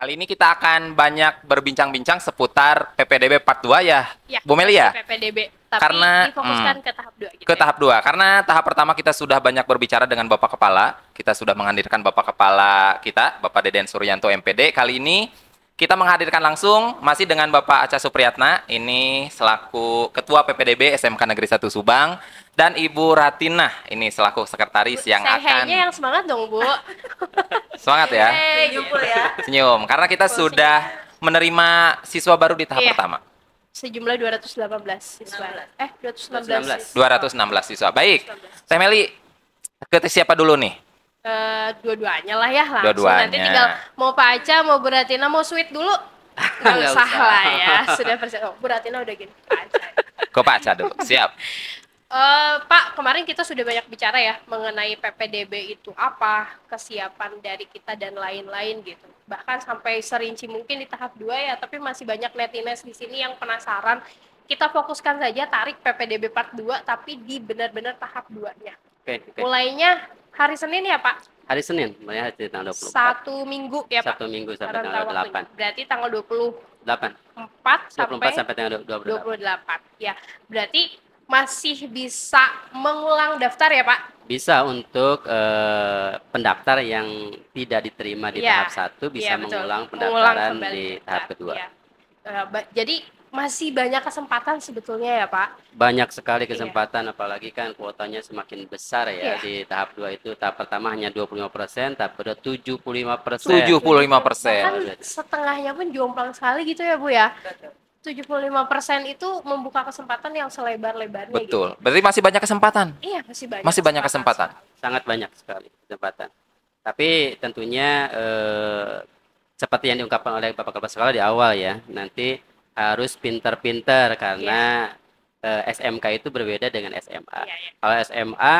Kali ini kita akan banyak berbincang-bincang seputar PPDB Part 2 ya, Ya, Bu Meli ya? PPDB. Tapi Karena difokuskan ke tahap 2 gitu ke ya. tahap 2. Karena tahap pertama kita sudah banyak berbicara dengan Bapak Kepala. Kita sudah menghadirkan Bapak Kepala kita, Bapak Deden Suryanto MPD. Kali ini kita menghadirkan langsung masih dengan Bapak Acha Supriyatna, ini selaku Ketua PPDB SMK Negeri 1 Subang, dan Ibu Ratinah, ini selaku sekretaris yang Sehenya yang akan semangat dong, Bu. semangat ya. Gitu. Senyum, karena kita sudah menerima siswa baru di tahap Iya. pertama. Sejumlah 218 siswa. 219 siswa. 216 siswa. Baik, Teh Meli, ke siapa dulu nih? Dua-duanya lah ya langsung. Dua-duanya. Nanti tinggal mau Pak Aca, mau Bu Ratina, mau sweet dulu. Nggak Nggak usah usah. lah ya. Sudah persen. Oh, Bu Ratina udah gini. Pak Aca. Ke Pak Aca dulu. Siap. Pak, kemarin kita sudah banyak bicara ya mengenai PPDB itu apa, kesiapan dari kita dan lain-lain gitu. Bahkan sampai serinci mungkin di tahap 2 ya, tapi masih banyak netizen di sini yang penasaran. Kita fokuskan saja tarik PPDB Part 2 tapi di benar-benar tahap 2-nya. Oke. Mulainya hari Senin ya, Pak? Hari Senin, mulai hari tanggal 24. Satu minggu ya, Pak? Satu minggu sampai Rentang tanggal waktunya. 8. Berarti tanggal 8. 24 24 sampai tanggal 28. 28. Ya, berarti masih bisa mengulang daftar ya, Pak? Bisa untuk pendaftar yang tidak diterima di Iya. tahap 1 bisa Iya, betul. mengulang Mengulang pendaftaran kembali di daftar. tahap kedua. Iya. Jadi masih banyak kesempatan sebetulnya ya, Pak? Banyak sekali kesempatan, apalagi kan kuotanya semakin besar ya. Iya. Di tahap 2 itu, tahap pertama hanya 25%, tahap kedua 75%. 75%. Kan setengahnya pun jomplang sekali gitu ya, Bu ya? 75% itu membuka kesempatan yang selebar-lebarnya Betul. gitu. Berarti masih banyak kesempatan. Iya, masih banyak. Masih banyak kesempatan. Sangat banyak sekali kesempatan. Tapi tentunya seperti yang diungkapkan oleh Bapak Kepala Sekolah di awal ya, nanti harus pinter-pinter karena SMK itu berbeda dengan SMA. Iya, iya. Kalau SMA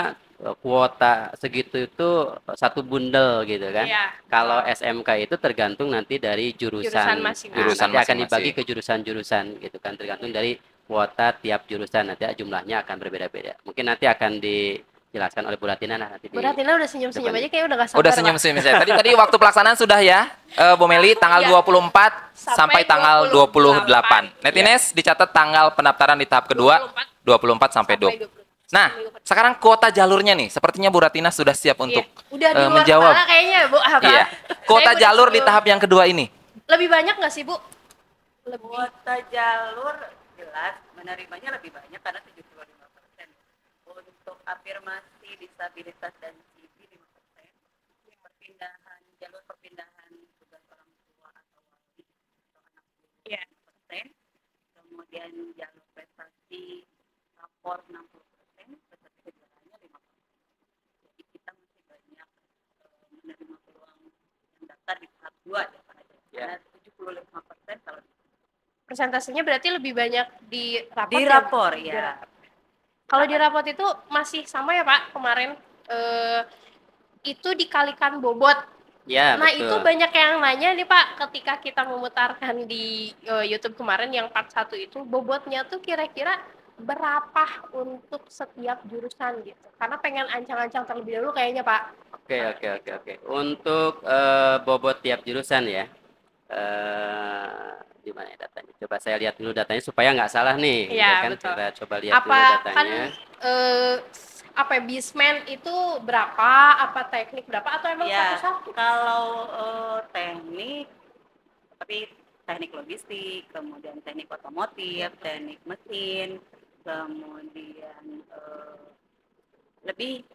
kuota segitu itu satu bundel gitu kan. Iya. Kalau SMK itu tergantung nanti dari Jurusan jurusan. masing-masing. Jurusan Nanti akan masing-masing. dibagi ke jurusan-jurusan gitu kan, tergantung dari kuota tiap jurusan, nanti jumlahnya akan berbeda-beda. Mungkin nanti akan dijelaskan oleh Bu Ratina nanti Bu Ratina udah senyum-senyum aja kayak udah gak sabar. Udah Pak. senyum-senyum saya. Tadi waktu pelaksanaan sudah ya, Bu Meli, tanggal Iya. 24 sampai tanggal 28. Netines dicatat tanggal pendaftaran di tahap kedua 24 sampai 20. Nah, sekarang kuota jalurnya nih, sepertinya Bu Ratina sudah siap untuk udah di luar menjawab. kepala kayaknya, Bu. Apa? Iya. Kuota Saya udah jalur di sebelum- tahap yang kedua ini. Lebih banyak nggak sih, Bu? Lebih. Kuota jalur jelas menerimanya lebih banyak karena 75%. Untuk afirmasi disabilitas dan CV 5%. Jalur perpindahan tugas orang tua atau wali atau anak guru Iya. 5%. Kemudian jalur prestasi rapor 60%, prestasi kejuaraannya 5%. Jadi kita masih banyak menerima peluang yang daftar di tahap 2 ya Pak. Karena 75% kalau Persentasenya berarti lebih banyak di rapor. di ya, Bu? rapor Di ya. rapor. Kalau di rapot itu masih sama ya, Pak? Kemarin itu dikalikan bobot. Ya, Nah, betul. itu banyak yang nanya nih, Pak, ketika kita memutarkan di YouTube kemarin yang part 1 itu, bobotnya tuh kira-kira berapa untuk setiap jurusan gitu. Karena pengen ancang-ancang terlebih dahulu kayaknya, Pak. Oke. Untuk bobot tiap jurusan ya. Di mana ya datanya? Coba saya lihat dulu datanya supaya nggak salah nih. Iya, ya kan? betul. Kita coba lihat dulu Apa kan datanya. apa bismen itu berapa, apa teknik berapa atau emang Ya, satu-satu? kalau teknik, tapi teknik logistik, kemudian teknik otomotif, teknik mesin, kemudian lebih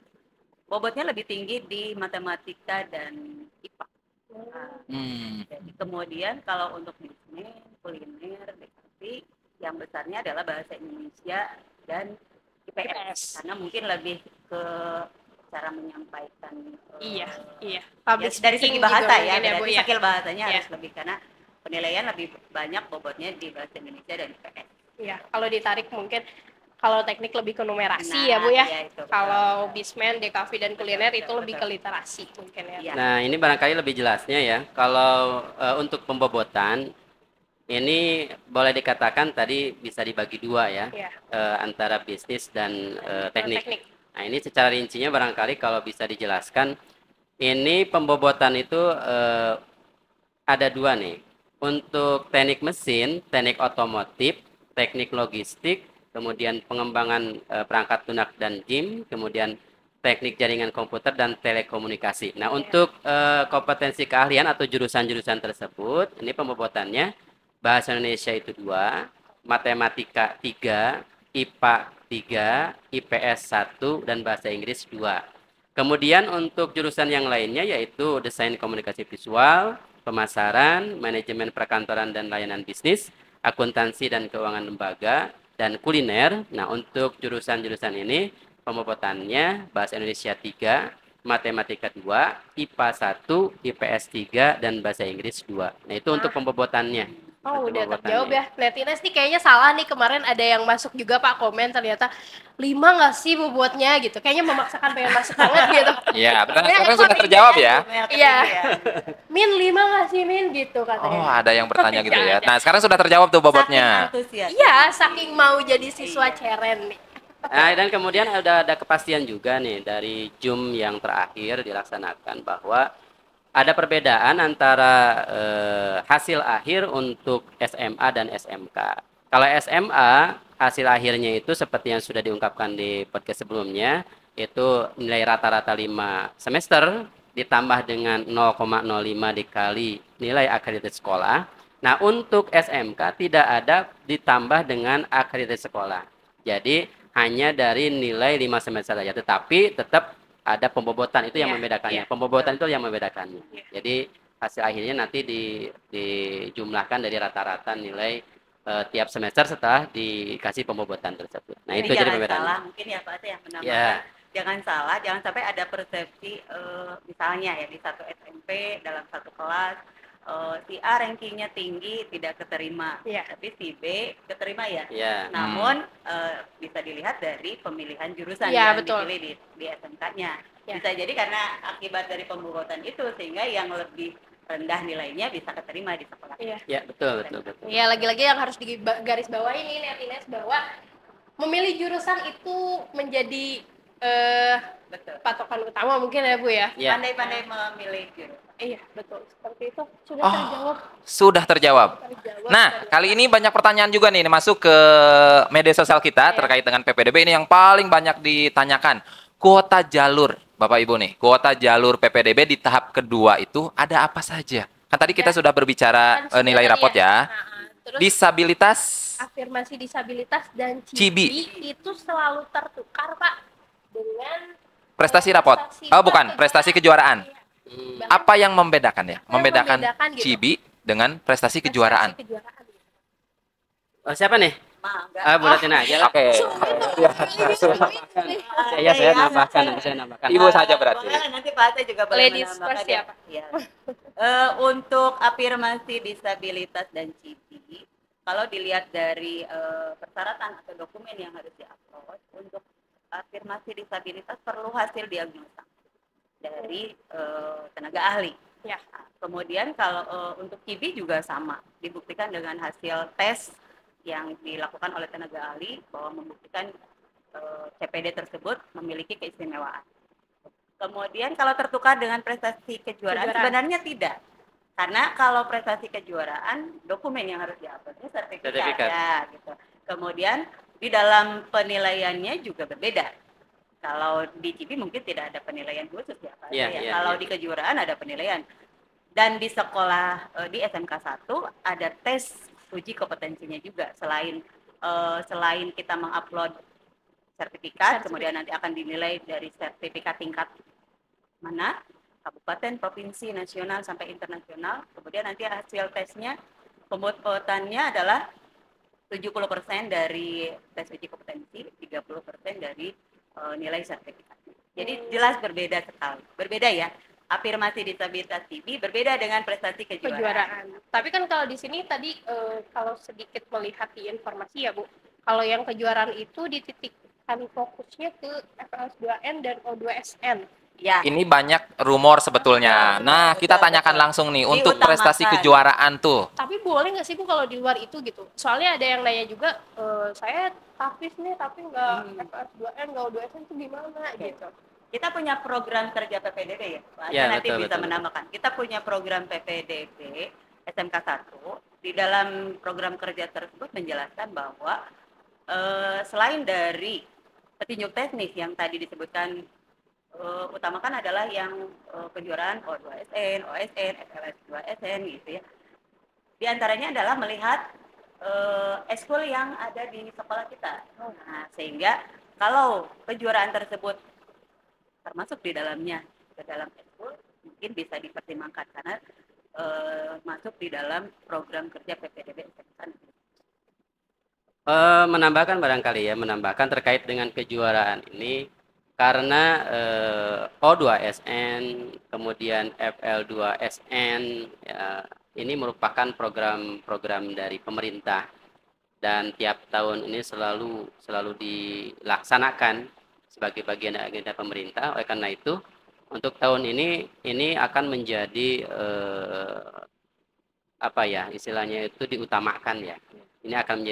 bobotnya lebih tinggi di matematika dan IPA. Nah, jadi kemudian kalau untuk bisnis, kuliner, DKV, yang besarnya adalah bahasa Indonesia dan IPS. Karena mungkin lebih ke cara menyampaikan Iya. ya, Public dari speaking segi bahasa juga ya, mungkin Bu, berarti ya. skill bahasanya Iya. harus lebih karena penilaian lebih banyak bobotnya di bahasa Indonesia dan IPS. Iya, kalau ditarik mungkin kalau teknik lebih ke numerasi Nah, ya Bu ya. iya, itu, betul. Kalau bismen, DKV dan kuliner itu Betul, lebih ke betul. literasi mungkin ya. Iya. Nah, ini barangkali lebih jelasnya ya. Kalau untuk pembobotan ini boleh dikatakan tadi bisa dibagi dua ya, Iya. antara bisnis dan teknik. Teknik. Nah, ini secara rincinya barangkali kalau bisa dijelaskan, ini pembobotan itu Ada dua nih. Untuk teknik mesin, teknik otomotif, teknik logistik, kemudian pengembangan perangkat lunak dan GIM, kemudian teknik jaringan komputer dan telekomunikasi. Nah, untuk kompetensi keahlian atau jurusan-jurusan tersebut, ini pembobotannya bahasa Indonesia itu 2, matematika 3, IPA 3, IPS 1, dan bahasa Inggris 2. Kemudian untuk jurusan yang lainnya yaitu desain komunikasi visual, pemasaran, manajemen perkantoran dan layanan bisnis, akuntansi dan keuangan lembaga, dan kuliner. Nah, untuk jurusan-jurusan ini pembobotannya bahasa Indonesia 3, matematika 2, IPA 1, IPS 3, dan bahasa Inggris 2. Nah, itu untuk pembobotannya. Oh, Untuk udah terjawab pembobotannya. ya. Lihat Ines nih kayaknya salah nih, kemarin ada yang masuk juga Pak komen ternyata 5 nggak sih bobotnya gitu. Kayaknya memaksakan pengen masuk banget gitu. Iya, benar. Ya, Sekarang kok sudah tinggi terjawab aja? ya. Iya. Min 5 nggak sih Min gitu katanya. Oh, ada yang bertanya gitu ya. Ada. Nah, sekarang sudah terjawab tuh Saking bobotnya. antusias. Iya, saking mau jadi siswa ceren nih. Nah, dan kemudian ada kepastian juga nih dari Zoom yang terakhir dilaksanakan bahwa ada perbedaan antara hasil akhir untuk SMA dan SMK. Kalau SMA, hasil akhirnya itu seperti yang sudah diungkapkan di podcast sebelumnya, itu nilai rata-rata 5 semester ditambah dengan 0,05 dikali nilai akreditasi sekolah. Nah, untuk SMK tidak ada ditambah dengan akreditasi sekolah. Jadi, hanya dari nilai 5 semester saja, tetapi tetap ada pembobotan itu yang Iya, membedakannya. iya. Pembobotan itu yang membedakannya. Iya. Jadi hasil akhirnya nanti dijumlahkan dari rata-rata nilai tiap semester setelah dikasih pembobotan tersebut. Nah, itu jadi jangan pembedaannya. salah, mungkin ya Pak Ate yang menambahkan. Ya. Jangan salah, jangan sampai ada persepsi misalnya ya di satu SMP dalam satu kelas si A rankingnya tinggi tidak keterima, Iya. tapi si B keterima ya. Ya. Namun bisa dilihat dari pemilihan jurusan Iya, yang betul. dipilih di SMK-nya. Ya. Bisa jadi karena akibat dari pembobotan itu sehingga yang lebih rendah nilainya bisa keterima di sekolah. Iya. Ya, betul, betul, betul. Ya, lagi-lagi yang harus digaris bawahi ini lihat Ines bahwa memilih jurusan itu menjadi Betul. patokan utama mungkin ya Bu ya. Ya. Pandai-pandai memilih jurusan. Iya, betul. Seperti itu sudah Oh. terjawab. Sudah terjawab. Terjawab. Nah, kali ini banyak pertanyaan juga nih masuk ke media sosial kita Iya. terkait dengan PPDB ini yang paling banyak ditanyakan. Kuota jalur, Bapak Ibu nih, kuota jalur PPDB di tahap kedua itu ada apa saja? Kan tadi kita Ya. sudah berbicara Kan sudah nilai tadi rapot ya. Terus Disabilitas afirmasi disabilitas dan Cibi. itu selalu tertukar Pak dengan prestasi rapot. Oh, bukan, prestasi kejuaraan. Bahkan Apa yang membedakan ya? membedakan Membedakan gitu. Cibi dengan prestasi kejuaraan. kejuaraan. Oh, siapa nih? Maaf, enggak. Ah, Bu Ratina aja. Oke. Saya nambahkan, nanti saya nambahkan. Ibu saja berarti. Boleh, nanti Pak Ate juga boleh Ladies menambahkan first ya. ya, Pak. Iya. Untuk afirmasi disabilitas dan CIPI, kalau dilihat dari persyaratan atau dokumen yang harus diupload, untuk afirmasi disabilitas perlu hasil diagnosa dari tenaga ahli. Ya. Nah, kemudian kalau untuk CIPI juga sama, dibuktikan dengan hasil tes yang dilakukan oleh tenaga ahli bahwa membuktikan CPD tersebut memiliki keistimewaan. Kemudian kalau tertukar dengan prestasi kejuaraan. Sebenarnya tidak. Karena kalau prestasi kejuaraan, dokumen yang harus diuploadnya sertifikat. Ya, gitu. Kemudian di dalam penilaiannya juga berbeda. Kalau di CIPI mungkin tidak ada penilaian khusus ya, Pak. Kalau di kejuaraan ada penilaian. Dan di sekolah di SMK 1 ada tes uji kompetensinya juga. Selain kita mengupload sertifikat, kemudian nanti akan dinilai dari sertifikat tingkat mana, kabupaten, provinsi, nasional sampai internasional. Kemudian nanti hasil tesnya pembobotannya adalah 70% dari tes uji kompetensi, 30% dari nilai sertifikatnya. Jadi jelas berbeda sekali. Berbeda ya. Afirmasi disabilitas TB berbeda dengan prestasi kejuaraan. Tapi kan kalau di sini tadi kalau sedikit melihat di informasi ya Bu, kalau yang kejuaraan itu dititikkan fokusnya ke FLS2N dan O2SN. Ya. Ini banyak rumor sebetulnya. Nah, kita tanyakan langsung nih untuk prestasi kejuaraan tuh. Tapi boleh nggak sih Bu kalau di luar itu gitu? Soalnya ada yang nanya juga, saya TAFIS nih tapi nggak FLS2N, nggak O2SN itu gimana gitu? Kita punya program kerja PPDB ya, Pak Aca Ya, nanti betul, bisa betul. menambahkan. Kita punya program PPDB SMK 1. Di dalam program kerja tersebut menjelaskan bahwa selain dari petunjuk teknis yang tadi disebutkan, utamakan adalah yang kejuaraan O2SN, OSN, FLS 2SN gitu ya. Di antaranya adalah melihat ekskul yang ada di sekolah kita. Nah, sehingga kalau kejuaraan tersebut termasuk di dalamnya ke dalam ekskul, mungkin bisa dipertimbangkan karena masuk di dalam program kerja PPDB SMK. Menambahkan barangkali ya, menambahkan terkait dengan kejuaraan ini karena O2SN, kemudian FL2SN ya, ini merupakan program-program dari pemerintah dan tiap tahun ini selalu dilaksanakan sebagai bagian dari agenda pemerintah. Oleh karena itu, untuk tahun ini akan menjadi apa ya istilahnya itu diutamakan ya. Ini akan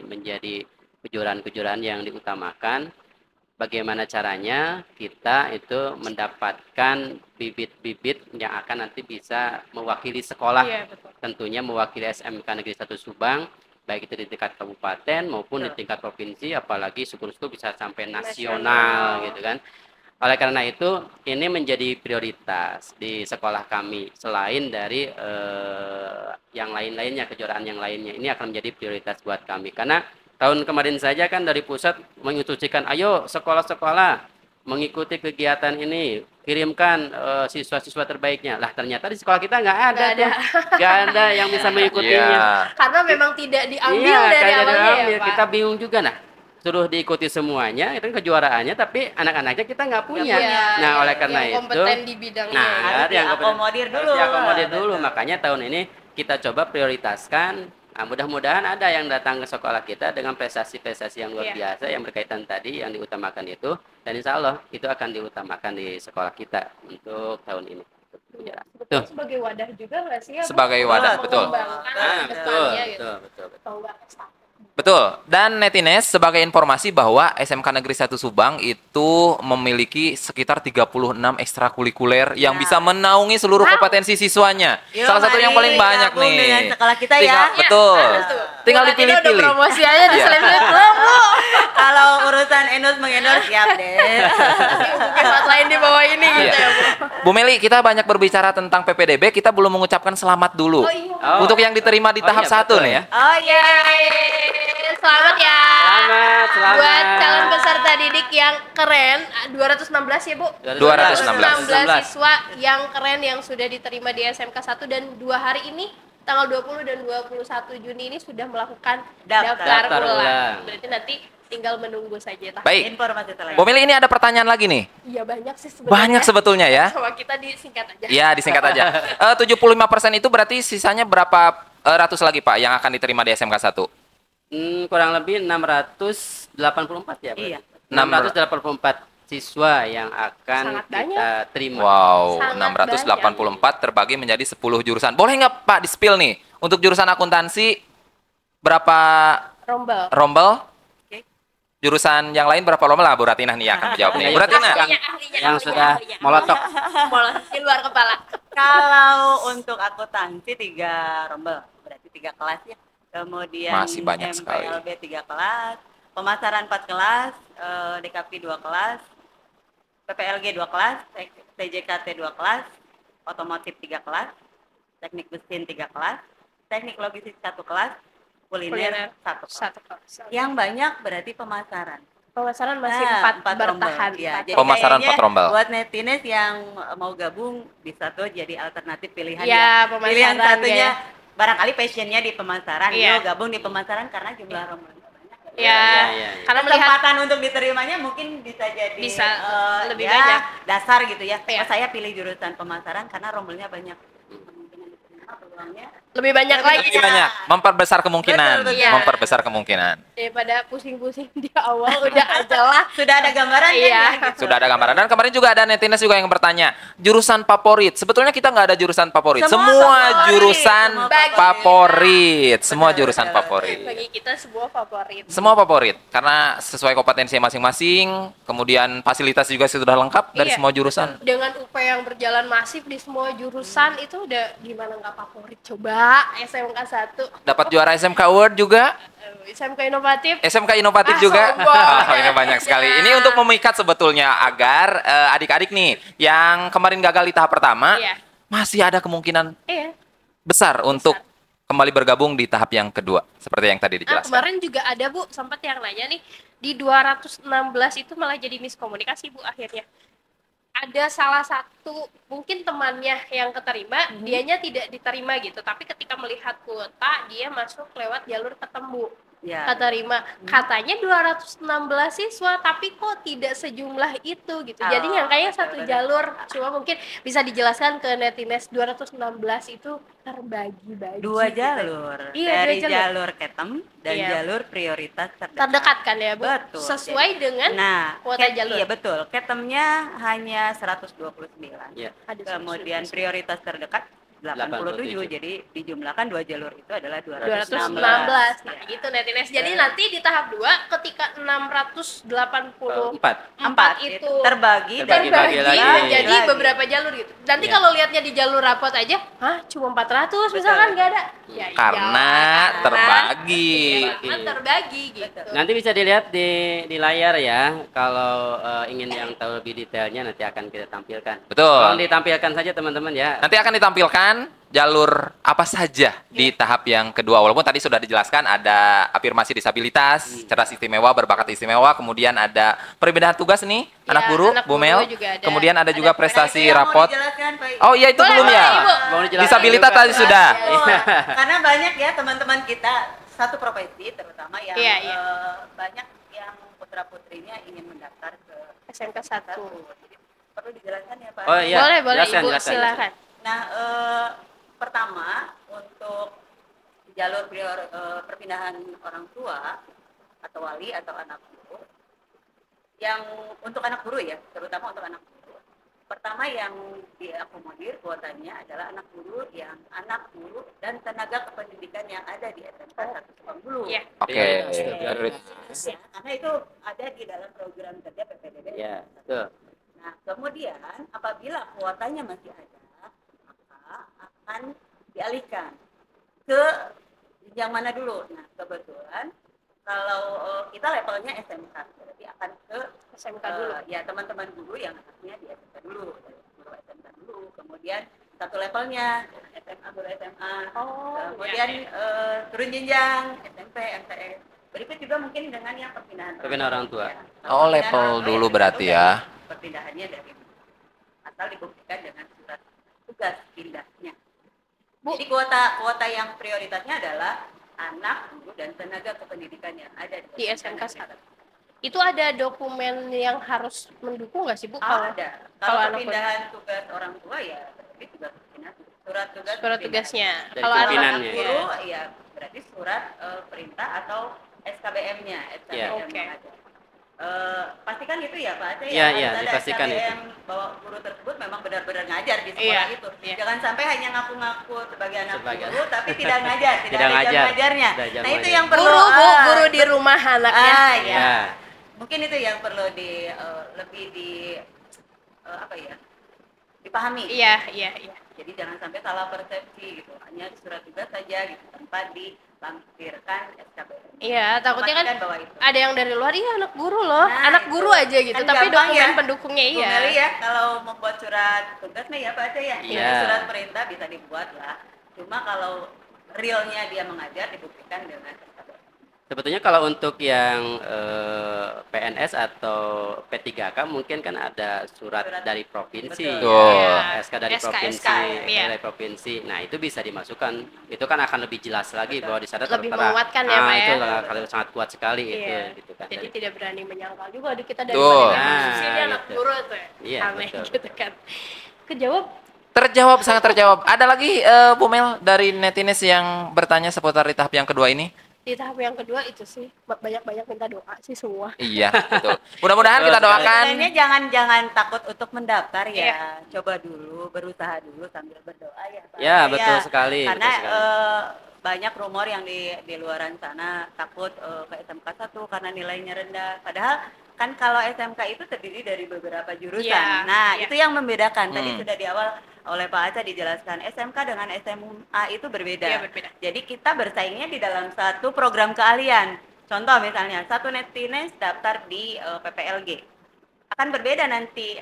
menjadi kejuaraan-kejuaraan yang diutamakan. Bagaimana caranya kita itu mendapatkan bibit-bibit yang akan nanti bisa mewakili sekolah, Iya, betul. tentunya mewakili SMK Negeri 1 Subang, baik itu di tingkat kabupaten maupun di tingkat provinsi, apalagi syukur-syukur bisa sampai nasional gitu kan. Oleh karena itu, ini menjadi prioritas di sekolah kami. Selain dari yang lain-lainnya, kejuaraan yang lainnya, ini akan menjadi prioritas buat kami. Karena tahun kemarin saja kan dari pusat menginstruksikan, ayo sekolah-sekolah mengikuti kegiatan ini, kirimkan siswa-siswa terbaiknya. Lah ternyata di sekolah kita nggak ada Nggak ada. tuh, nggak ada yang bisa mengikutinya. Iya. Karena memang tidak diambil Iya, dari kayak awalnya ya, diambil. Pak. Kita bingung juga nah. Suruh diikuti semuanya, itu kan kejuaraannya, tapi anak-anaknya kita nggak punya. Iya, Nah, oleh karena yang itu, kompeten di bidangnya. nah, ya. Harus yang diakomodir harus dulu. diakomodir dulu. Betul. Makanya tahun ini kita coba prioritaskan. Nah, mudah-mudahan ada yang datang ke sekolah kita dengan prestasi-prestasi yang luar Iya. biasa yang berkaitan tadi yang diutamakan itu, dan insya Allah itu akan diutamakan di sekolah kita untuk tahun ini. Sebetulnya sebagai wadah juga nggak sih ya, Bu? Sebagai wadah, Untuk betul. mengembangkan Ah, betul, kedepannya gitu. betul. Tonggak estafet. Betul. Dan Netines sebagai informasi bahwa SMK Negeri 1 Subang itu memiliki sekitar 36 ekstrakurikuler yang Ya. bisa menaungi seluruh Wow. kompetensi siswanya. Yuk, Salah satu yang paling mari banyak gabung nih. dengan sekolah kita ya. Tinggal- betul. Harus tuh. Tinggal Bu, Latina udah dipilih-pilih. promosi aja di Iya. seleb-seleb belum, Bu. Kalau urusan endorse mengendorse siap deh. Mungkin hotline di bawah ini gitu ya, Bu. Bu Meli, kita banyak berbicara tentang PPDB, kita belum mengucapkan selamat dulu. Oh, iya. Oh. Untuk yang diterima di Oh, tahap iya, 1 betul. nih ya. Oh iya. Selamat ya. Selamat. Buat calon peserta didik yang keren, 216 ya, Bu? 216. Siswa yang keren yang sudah diterima di SMK 1 dan 2 hari ini tanggal 20 dan 21 Juni ini sudah melakukan daftar Daftar ulang. ulang. Berarti nanti tinggal menunggu saja. Baik. Informasi selanjutnya. Bu Meli, ini ada pertanyaan lagi nih. Iya, banyak sih sebenarnya. Banyak sebetulnya ya. Sama kita disingkat aja. Ya, disingkat aja. 75% itu berarti sisanya berapa ratus lagi Pak yang akan diterima di SMK 1? Kurang lebih 684 ya, Pak? Iya. 684 siswa yang akan Sangat kita banyak. terima. Wow, Sangat 684 terbagi menjadi 10 jurusan. Boleh nggak Pak di-spill nih? Untuk jurusan akuntansi berapa Rombel. rombel? Oke. Jurusan yang lain berapa rombel lah Bu Ratina nih akan menjawab nih. Iya, Bu Ratina. Yang sudah molotok. di luar kepala. Kalau untuk akuntansi 3 rombel, berarti 3 kelas ya. Kemudian Masih banyak sekali. MPLB 3 kelas, pemasaran 4 kelas, DKP 2 kelas, PPLG 2 kelas, TJKT 2 kelas, otomotif 3 kelas, teknik mesin 3 kelas, teknik logistik 1 kelas, kuliner 1 kelas. Satu kelas. Yang banyak berarti pemasaran. Pemasaran masih Nah, 4 rombel. bertahan. Ya, Empat. jadi Pemasaran kayaknya 4 rombel. Buat netines yang mau gabung bisa tuh jadi alternatif pilihan Iya, ya. pemasaran Pilihan satunya ya. barangkali passionnya di pemasaran, Iya. yuk gabung di pemasaran karena jumlah rombelnya banyak. Ya, Iya. karena melihat Kesempatan untuk diterimanya mungkin bisa jadi Bisa lebih ya, banyak. dasar gitu ya. Iya. Oh, saya pilih jurusan pemasaran karena rombelnya banyak. Kemungkinan diterima peluangnya Lebih banyak Lebih lagi Lebih banyak, memperbesar kemungkinan, Betul, betul. memperbesar kemungkinan. daripada pusing-pusing di awal udah aja lah. Sudah ada gambaran kan Iya. ya? Gitu. Sudah ada gambaran. Dan kemarin juga ada netizen juga yang bertanya, jurusan favorit. Sebetulnya kita nggak ada jurusan favorit. Semua Semua favorit, jurusan semua favorit. Semua Benar, jurusan benar, favorit. Bagi kita sebuah favorit. Semua favorit karena sesuai kompetensi masing-masing, kemudian fasilitas juga sudah lengkap dari Iya. semua jurusan. Dengan UP yang berjalan masif di semua jurusan itu udah gimana nggak favorit, coba SMK 1 Dapat juara SMK Award juga, SMK inovatif. SMK inovatif Ah, juga. sombong. Oh, ini banyak sekali. Ini untuk memikat sebetulnya agar adik-adik nih yang kemarin gagal di tahap pertama Iya. masih ada kemungkinan Iya. besar untuk kembali bergabung di tahap yang kedua seperti yang tadi dijelaskan. Kemarin juga ada Bu, sempat yang nanya nih, di 216 itu malah jadi miskomunikasi Bu akhirnya. Ada salah satu mungkin temannya yang keterima, dianya tidak diterima gitu, tapi ketika melihat kuota dia masuk lewat jalur ketemu. Ya. Keterima. Katanya 216 siswa, tapi kok tidak sejumlah itu gitu. Jadi Oh, yang kayaknya betul, satu betul. jalur, cuma mungkin bisa dijelaskan ke netizen 216 itu terbagi-bagi. Dua gitu. jalur. Iya, Dari dua jalur. jalur ketem dan Iya. jalur prioritas terdekat. Terdekat kan ya Bu? Betul. Sesuai dengan Nah, kuota jalur. Iya betul. Ketemnya hanya 129. Ya. Ada Kemudian prioritas terdekat 87. 87. Jadi dijumlahkan dua jalur itu adalah 216. 216. Nah, Ya. gitu netizen. Jadi nanti di tahap 2 ketika 684 Empat. itu terbagi Terbagi terbagi lagi. jadi beberapa jalur gitu. Nanti Iya. kalau lihatnya di jalur rapot aja, hah cuma 400 misalkan nggak ada. Ya, Karena iyalah, terbagi. karena terbagi gitu. Betul. Nanti bisa dilihat di layar ya. Kalau ingin yang tahu lebih detailnya nanti akan kita tampilkan. Betul. Tolong ditampilkan saja teman-teman ya. Nanti akan ditampilkan jalur apa saja di tahap yang kedua. Walaupun tadi sudah dijelaskan ada afirmasi disabilitas, cerdas istimewa, berbakat istimewa, kemudian ada perpindahan tugas nih, Ya, anak guru, anak Bu guru Mel. juga ada. Kemudian ada juga prestasi Yang mau rapot. dijelaskan, Pak? Oh iya itu Boleh, belum boleh, ya. Ibu. Mau dijelaskan Disabilitas juga. tadi sudah. Karena banyak ya teman-teman kita satu profesi terutama yang Iya, iya. banyak yang putra-putrinya ingin mendaftar ke SMK 1. Jadi perlu dijelaskan ya Pak. Oh iya. Boleh Jelaskan, Ibu, jelaskan, silakan. Nah, pertama untuk jalur perpindahan orang tua atau wali atau anak guru, yang untuk anak guru ya, terutama untuk anak guru. Pertama yang diakomodir kuotanya adalah anak guru dan tenaga kependidikan yang ada di SMK 1 Subang Iya. Oke. Ya, karena itu ada di dalam program kerja PPDB. Ya, betul. Nah, kemudian apabila kuotanya masih ada, maka akan dialihkan ke jenjang mana dulu. Nah, kebetulan kalau kita levelnya SMK, berarti akan ke SMK dulu. ya teman-teman guru yang anaknya di SMK dulu, guru SMK dulu. Kemudian satu levelnya SMA, guru SMA. Oh, Kemudian iya. turun jenjang SMP, MTS. Berikut juga mungkin dengan yang perpindahan Perpindahan orang tua. Ya. Oh, Perpindahan level orang tua dulu yang berarti itu ya. Perpindahannya dari asal dibuktikan dengan surat tugas pindahnya. Bu. Jadi kuota yang prioritasnya adalah anak, guru dan tenaga kependidikan yang ada Di SMK 1. Itu ada dokumen yang harus mendukung nggak sih Bu? Ada. kalau Kalau anak perpindahan tugas orang tua ya berarti tugas perpindahan, surat tugas surat perpindahan. tugasnya. Dari Kalau anak pimpinannya. Guru ya berarti surat perintah atau SKBM-nya, Iya. SKBM Oke. yang ada. Pastikan itu ya Pak Aceh Iya, harus iya, ada dipastikan SKBM bahwa guru tersebut memang benar-benar ngajar di sekolah Iya, itu. iya. Jangan sampai hanya ngaku-ngaku sebagai anak Sebagai- guru tapi tidak ngajar, tidak Tidak ada jam ngajar. ngajarnya. Tidak jam Nah, itu ngajar. yang perlu guru Bu, guru di rumah anaknya. ya. Ya. Mungkin itu yang perlu lebih apa ya? Dipahami. Iya, iya, iya. Jadi jangan sampai salah persepsi gitu, hanya surat tugas saja gitu tanpa dilampirkan SKBM. Iya, takutnya kan Memastikan bahwa itu. ada yang dari luar, iya anak guru loh, Nah, anak itu. guru aja gitu, Kan tapi gampang dokumen ya. pendukungnya Bu iya. Meli ya, kalau membuat surat tugas nih ya Pak Aceh ya, Iya. Jadi surat perintah bisa dibuat lah. Cuma kalau realnya dia mengajar dibuktikan dengan SKBM. Sebetulnya kalau untuk yang PNS atau P3K mungkin kan ada surat Surat. dari provinsi, Betul. Betul. ya, SK dari SK, provinsi, iya. dari provinsi. Nah itu bisa dimasukkan. Itu kan akan lebih jelas lagi Betul. bahwa di sana Lebih tertera. menguatkan ya, Pak Itu ya. akan sangat kuat sekali itu, Iya. gitu kan. Jadi tidak berani menyangkal juga di kita dari Betul. mana ini anak Gitu. guru tuh. Iya, Aneh betul. gitu kan. Kejawab Terjawab, sangat terjawab. Ada lagi Bu Mel dari netizen yang bertanya seputar di tahap yang kedua ini? Di tahap yang kedua itu sih banyak-banyak minta doa sih semua. Iya, betul. Mudah-mudahan kita doakan. Sebenarnya jangan takut untuk mendaftar ya. Coba dulu, berusaha dulu sambil berdoa ya, Pak. Ya, betul sekali. Karena betul sekali. banyak rumor yang di luaran sana takut ke SMK 1 karena nilainya rendah. Padahal kan kalau SMK itu terdiri dari beberapa jurusan. Iya, Nah, iya. itu yang membedakan. Tadi sudah di awal oleh Pak Aca dijelaskan, SMK dengan SMA itu berbeda. Iya, berbeda. Jadi kita bersaingnya di dalam satu program keahlian. Contoh misalnya, satu netines daftar di PPLG. Akan berbeda nanti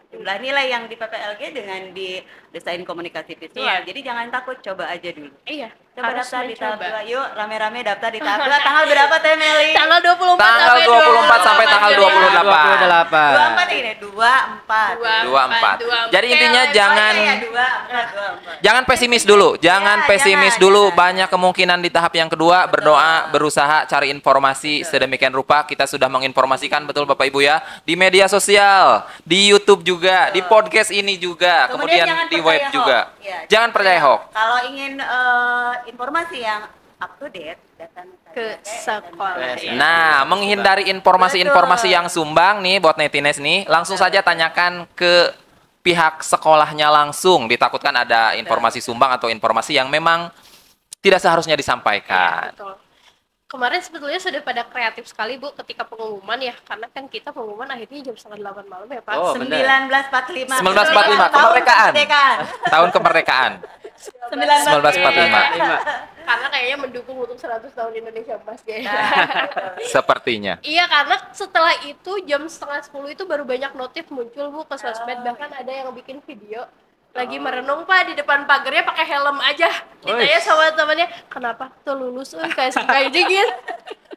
jumlah nilai yang di PPLG dengan di desain komunikasi visual. Iya. Jadi jangan takut, coba aja dulu. Iya, Coba harus daftar di tahap mencoba. 2. Yuk, rame-rame daftar di tahap 2. Tanggal berapa Teh Meli? Tanggal 24 Tanggal sampai 24 sampai tanggal 28. 28. 24 ini, 24. 24. Jadi intinya jangan Oh, iya, 24. jangan pesimis dulu, jangan Ya, pesimis jangan, dulu. jangan. Banyak kemungkinan di tahap yang kedua berdoa, berusaha cari informasi sedemikian rupa. Kita sudah menginformasikan betul Bapak Ibu ya di media sosial, di YouTube juga, di podcast ini juga, kemudian jangan di percaya web hoax. juga. Ya, Jangan percaya hoax. Kalau ingin informasi yang up to date, datang Ke sekolah. Ke ya. Nah, menghindari informasi-informasi yang sumbang nih buat netizen nih, langsung saja tanyakan ke pihak sekolahnya langsung. Ditakutkan ada informasi sumbang atau informasi yang memang tidak seharusnya disampaikan. Betul. Kemarin sebetulnya sudah pada kreatif sekali Bu ketika pengumuman ya, karena kan kita pengumuman akhirnya jam 7:30 malam ya Pak. Oh, benar. 1945. 1945, kemerdekaan. Tahun kemerdekaan. 1945. Karena kayaknya mendukung untuk 100 tahun Indonesia Emas kayaknya. Sepertinya. Iya, karena setelah itu jam 9:30 itu baru banyak notif muncul Bu ke sosmed, bahkan ada yang bikin video lagi merenung Pak di depan pagarnya pakai helm aja. Ditanya sama temannya, kenapa tuh lulus kayak dingin.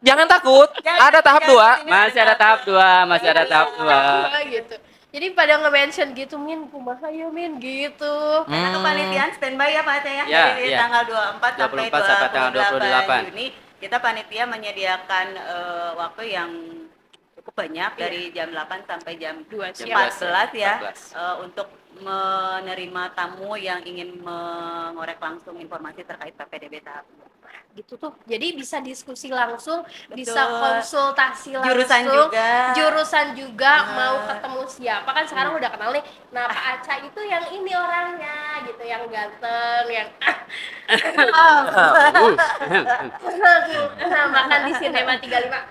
Jangan takut, ada tahap 2. Masih ada tahap 2, masih ada tahap 2. Gitu. Jadi pada nge-mention gitu, Min, kumaha ya Min gitu. Karena kepanitiaan standby ya Pak Aca ya, Ya, dari ya. tanggal 24 sampai 24 sampai tanggal 28 Juni kita panitia menyediakan waktu yang cukup banyak dari jam 8 sampai jam 2 siang. 14 ya 14. untuk menerima tamu yang ingin mengorek langsung informasi terkait PPDB tahap 2. Gitu tuh. Jadi bisa diskusi langsung, Betul. bisa konsultasi langsung. Jurusan juga. Mau ketemu siapa kan sekarang udah kenal nih. Nah, Pak Aca itu yang ini orangnya gitu, yang ganteng, yang makan di Sinema 35.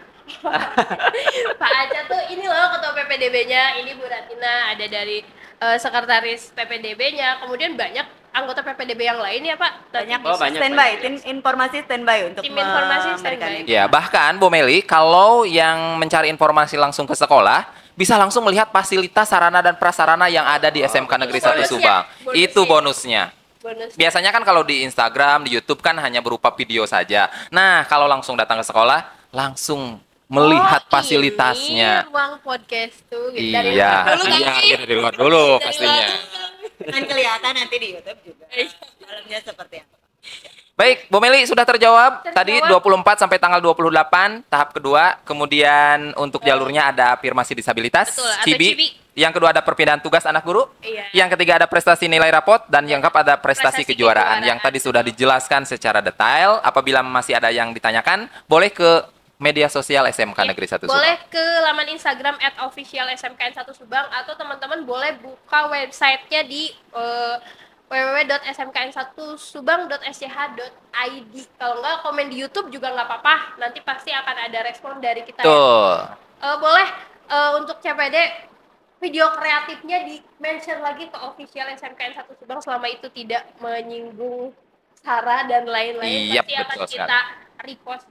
Pak Aca tuh ini loh ketua PPDB-nya, ini Bu Ratina, ada dari sekretaris PPDB-nya, kemudian banyak anggota PPDB yang lain ya Pak. Banyak, Oh, banyak, standby, banyak. tim informasi standby untuk Tim informasi memberikan standby. Ya, bahkan Bu Meli, kalau yang mencari informasi langsung ke sekolah, bisa langsung melihat fasilitas sarana dan prasarana yang ada di SMK Negeri 1 Bonusnya. Subang. Bonusnya. Itu bonusnya. Bonus. Biasanya kan kalau di Instagram, di YouTube kan hanya berupa video saja. Nah, kalau langsung datang ke sekolah, langsung melihat fasilitasnya. Ini ruang podcast tuh gitu. Iya, luar dulu kan iya, sih? kita di luar dulu Dari pastinya. luar dulu. kan kelihatan nanti di YouTube juga Iya. dalamnya seperti apa. Baik, Bu Meli sudah terjawab. Terjawab. Tadi 24 sampai tanggal 28 tahap kedua. Kemudian untuk jalurnya ada afirmasi disabilitas, Betul, atau CIBI. CIBI. Yang kedua ada perpindahan tugas anak guru. Iya. Yang ketiga ada prestasi nilai rapot dan yang keempat ada prestasi Prestasi kejuaraan. kejuaraan. Yang tadi sudah dijelaskan secara detail. Apabila masih ada yang ditanyakan, boleh ke media sosial SMK Negeri 1 Subang. Boleh ke laman Instagram @official_smkn1 Subang atau teman-teman boleh buka websitenya di www.smkn1subang.sch.id. Kalau nggak komen di YouTube juga nggak apa-apa. Nanti pasti akan ada respon dari kita. Ya. Tuh. Boleh untuk CPD video kreatifnya di mention lagi ke official SMKN1 Subang selama itu tidak menyinggung sara dan lain-lain. Yap, Pasti akan betul kita repost.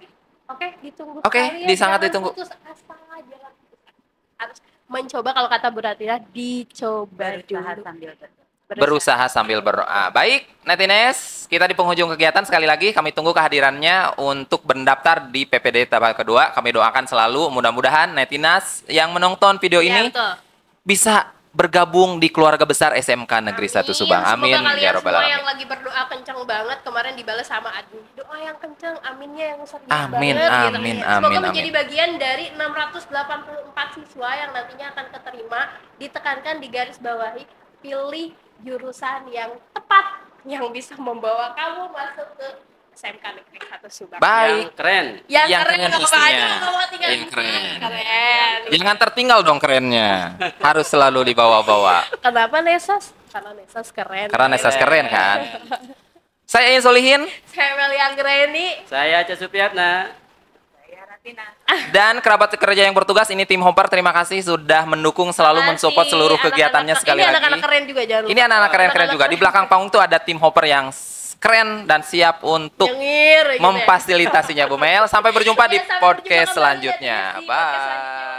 Oke, ditunggu Oke, sekali ya, sangat jangan ditunggu. putus asa, jangan putus asa. Harus mencoba, kalau kata Bu Ratira, dicoba Berusaha dulu. sambil berdoa. Berusaha sambil berdoa. Baik, Netines, kita di penghujung kegiatan sekali lagi kami tunggu kehadirannya untuk mendaftar di PPD tahap kedua. Kami doakan selalu mudah-mudahan Netinas yang menonton video Ya, ini betul. bisa bergabung di keluarga besar SMK Negeri 1 Subang. Amin Semoga kalian ya robbal semua yang alamin. lagi berdoa kencang banget kemarin dibalas sama admin. Doa yang kencang, aminnya yang serius Amin, banget. amin, gitu. Semoga amin, menjadi amin. bagian dari 684 siswa yang nantinya akan keterima. Ditekankan di garis bawahi, pilih jurusan yang tepat yang bisa membawa kamu masuk ke SMK Negeri 1 Subang. Baik. Yang keren. Yang Yang keren keren apa pastinya. aja nggak mau tinggal Yang di sini. keren. Keren. Jangan tertinggal dong kerennya. Harus selalu dibawa-bawa. Kenapa Nesas? Karena Nesas keren. Karena Nesas keren kan. Saya ingin Solihin Saya Melia Greni. Saya Aca Supriyatna. Saya Ratina. dan kerabat kerja yang bertugas ini tim Hopper, terima kasih sudah mendukung, selalu mensupport seluruh kegiatannya sekali ini lagi. anak-anak keren juga jangan lupa. Ini anak-anak keren-keren juga. Di belakang panggung tuh ada tim Hopper yang keren dan siap untuk Nyengir, gitu ya. memfasilitasinya Bu Mel. Sampai berjumpa di Sampai berjumpa podcast kembali selanjutnya. di podcast Bye. selanjutnya.